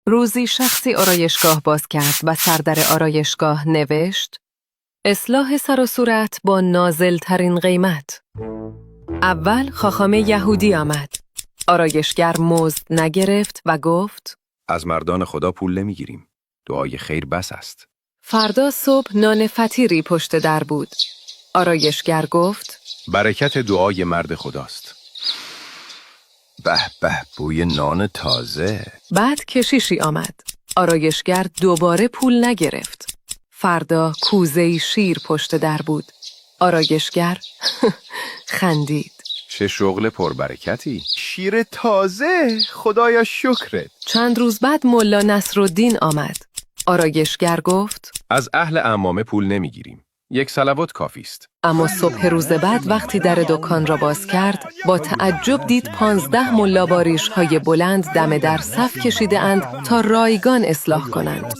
روزی شخصی آرایشگاه باز کرد و سردر آرایشگاه نوشت: اصلاح سر و صورت با نازل ترین قیمت. اول خاخام یهودی آمد. آرایشگر مزد نگرفت و گفت: از مردان خدا پول نمیگیریم. دعای خیر بس است. فردا صبح نان فطیری پشت در بود. آرایشگر گفت: برکت دعای مرد خداست. به به، بوی نان تازه. بعد کشیشی آمد. آرایشگر دوباره پول نگرفت. فردا کوزه‌ای شیر پشت در بود. آرایشگر خندید. چه شغل پربرکتی. شیر تازه، خدایا شکرت. چند روز بعد ملا نصرالدین آمد. آرایشگر گفت: از اهل عمامه پول نمیگیریم. یک صلوات کافی است. اما صبح روز بعد وقتی در دکان را باز کرد، با تعجب دید 15 ملا با ریش‌های بلند دم در صف کشیده اند تا رایگان اصلاح کنند.